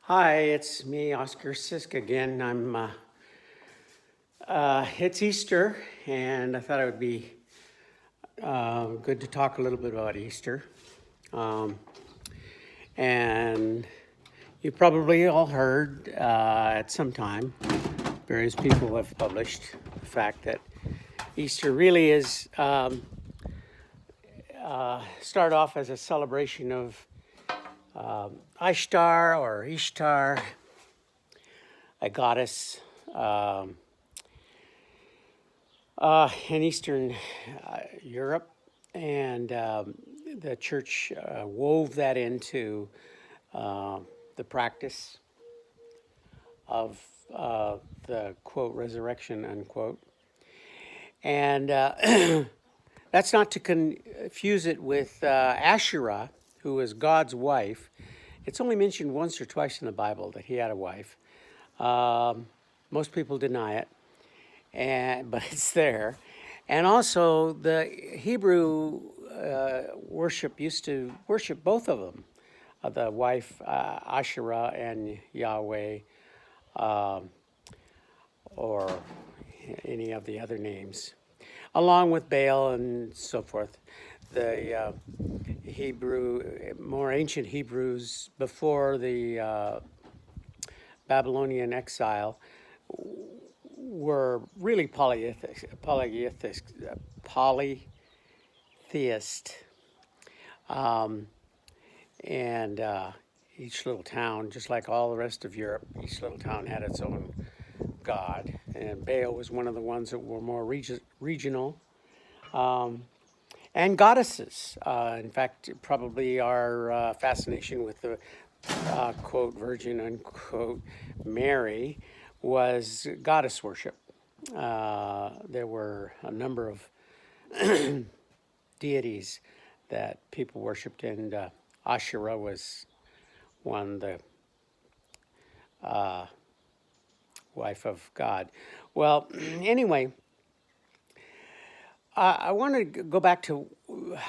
Hi, it's me, Oscar Sisk again. It's Easter, and I thought it would be good to talk a little bit about Easter. Um, and you probably all heard at some time, various people have published the fact that Easter really is start off as a celebration of Ishtar, a goddess in Eastern Europe, and the church wove that into uh, the practice of the quote resurrection unquote, and that's not to confuse it with Asherah, who was God's wife. It's only mentioned once or twice in the Bible that he had a wife. Most people deny it, but it's there. And also, the Hebrew worship used to worship both of them, the wife Asherah and Yahweh, or any of the other names, along with Baal and so forth. The more ancient Hebrews before the Babylonian exile were really polytheist, um, and each little town, just like all the rest of Europe, each little town had its own god, and Baal was one of the ones that were more regional. And goddesses. In fact, probably our fascination with the quote virgin unquote Mary was goddess worship. There were a number of deities that people worshipped, and Asherah was one, the wife of God. Well, anyway, I want to go back to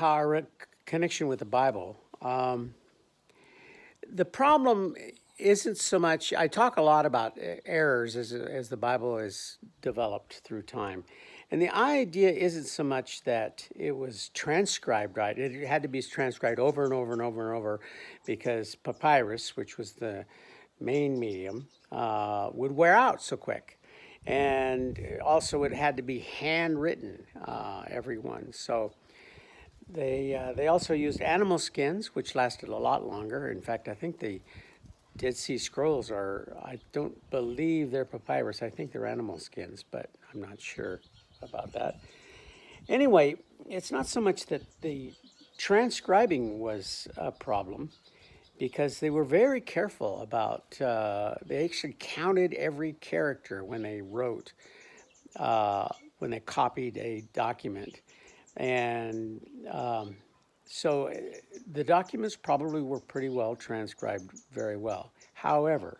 our connection with the Bible. The problem isn't so much, I talk a lot about errors as the Bible is developed through time. And the idea isn't so much that it was transcribed right. It had to be transcribed over and over and over and over because papyrus, which was the main medium, would wear out so quick. And also, it had to be handwritten, every one. So they also used animal skins, which lasted a lot longer. In fact, I think the Dead Sea Scrolls I don't believe they're papyrus. I think they're animal skins, but I'm not sure about that. Anyway, it's not so much that the transcribing was a problem because they were very careful about, they actually counted every character when they wrote, when they copied a document. And so the documents probably were pretty well transcribed very well. However,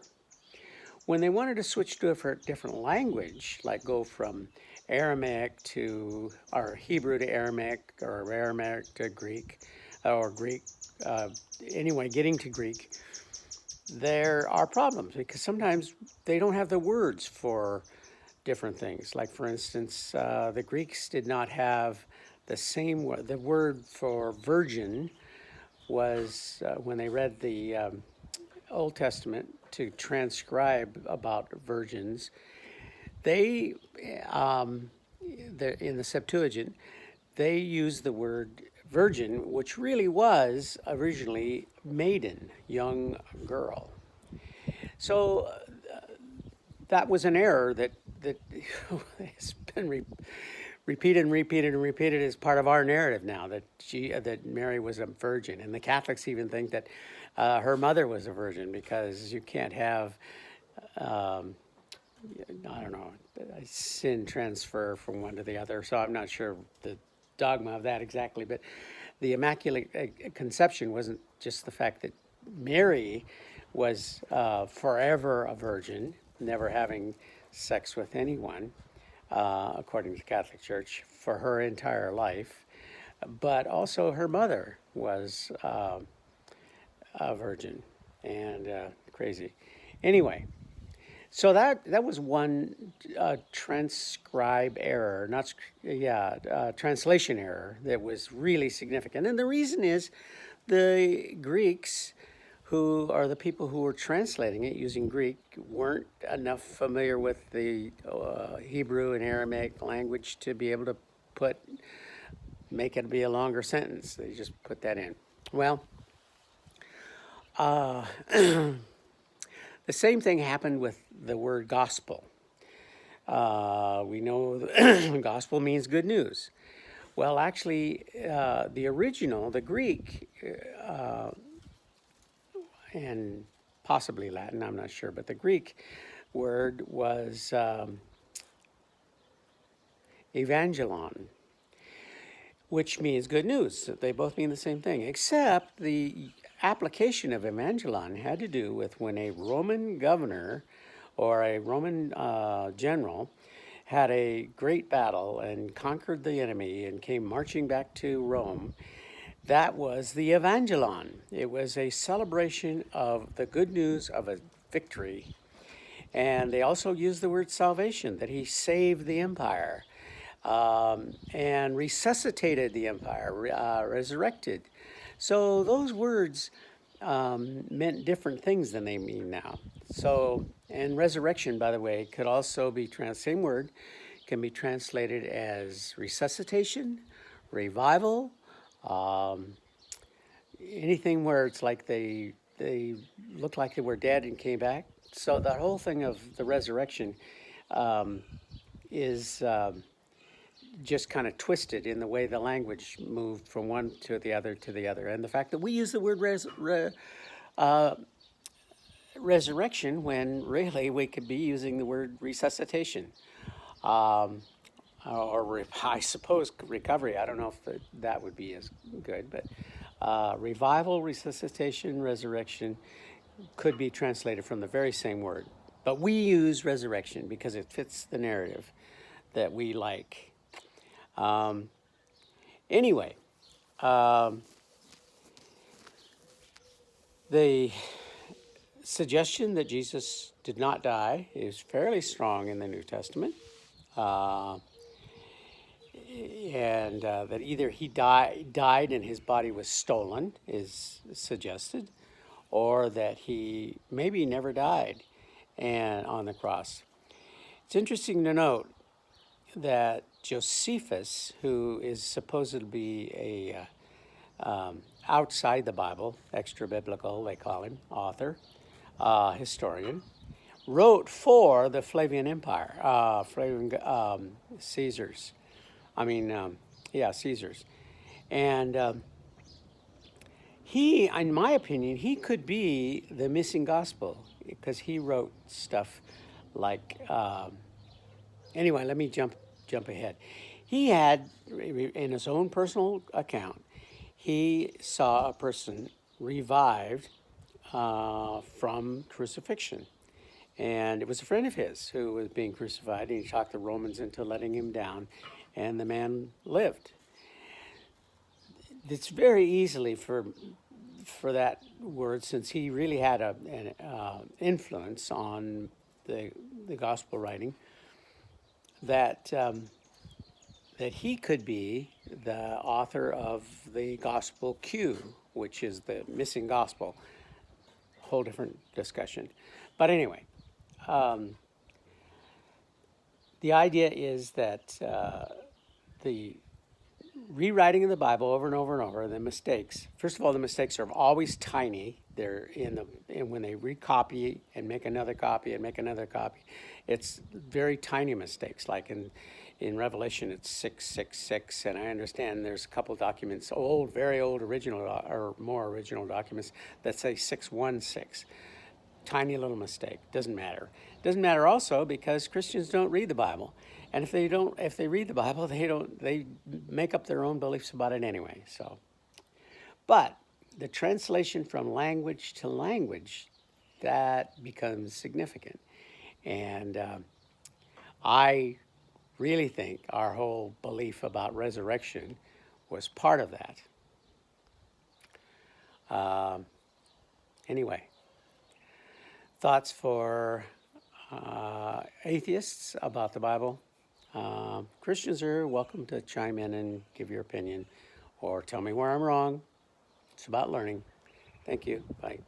when they wanted to switch to a different language, like go from Aramaic to, or Hebrew to Aramaic, or Aramaic to Greek, or Greek, anyway, getting to Greek, there are problems because sometimes they don't have the words for different things. Like, for instance, the Greeks did not have the word for virgin was, when they read the Old Testament to transcribe about virgins, they, in the Septuagint, they used the word virgin, which really was originally maiden, young girl. So that was an error that has been repeated and repeated and repeated as part of our narrative now, that Mary was a virgin, and the Catholics even think that her mother was a virgin because you can't have, I don't know, a sin transfer from one to the other. So I'm not sure the dogma of that exactly, but the Immaculate Conception wasn't just the fact that Mary was forever a virgin, never having sex with anyone, according to the Catholic Church, for her entire life, but also her mother was a virgin. and crazy. Anyway, so that was one transcribe error, not translation error that was really significant. And the reason is the Greeks, who are the people who were translating it using Greek, weren't enough familiar with the Hebrew and Aramaic language to be able to make it be a longer sentence. They just put that in. Well, the same thing happened with the word gospel. We know gospel means good news. Well, actually, the original, the Greek, and possibly Latin, I'm not sure, but the Greek word was evangelon, which means good news. They both mean the same thing, except the application of evangelon had to do with when a Roman governor or a Roman general had a great battle and conquered the enemy and came marching back to Rome. That was the evangelon. It was a celebration of the good news of a victory. And they also used the word salvation, that he saved the empire and resuscitated the empire, resurrected. So those words meant different things than they mean now. So, and resurrection, by the way, could also be same word can be translated as resuscitation, revival, anything where it's like they looked like they were dead and came back. So the whole thing of the resurrection is just kind of twisted in the way the language moved from one to the other to the other. And the fact that we use the word resurrection when really we could be using the word resuscitation. I suppose recovery. I don't know if that would be as good, but revival, resuscitation, resurrection could be translated from the very same word. But we use resurrection because it fits the narrative that we like. Anyway, the suggestion that Jesus did not die is fairly strong in the New Testament. And that either he died and his body was stolen is suggested, or that he maybe never died and on the cross. It's interesting to note that Josephus, who is supposed to be a outside the Bible, extra biblical, they call him, author, historian, wrote for the Flavian Empire, Caesars. Caesars. And he, in my opinion, he could be the missing gospel because he wrote stuff like, anyway, let me jump ahead. He had, in his own personal account, he saw a person revived from crucifixion. And it was a friend of his who was being crucified, and he talked the Romans into letting him down, and the man lived. It's very easily for that word, since he really had an influence on the gospel writing, that he could be the author of the gospel Q, which is the missing gospel. Whole different discussion. But anyway, the idea is that the rewriting of the Bible over and over and over, the mistakes. First of all, the mistakes are always tiny. They're when they recopy and make another copy and make another copy, it's very tiny mistakes. Like in Revelation, it's 666, and I understand there's a couple documents, very old original or more original documents that say 616. Tiny little mistake. Doesn't matter. Doesn't matter also because Christians don't read the Bible. And if they read the Bible, they make up their own beliefs about it anyway. So, but the translation from language to language, that becomes significant. And I really think our whole belief about resurrection was part of that. Anyway, thoughts for atheists about the Bible. Christians are welcome to chime in and give your opinion or tell me where I'm wrong. It's about learning. Thank you. Bye.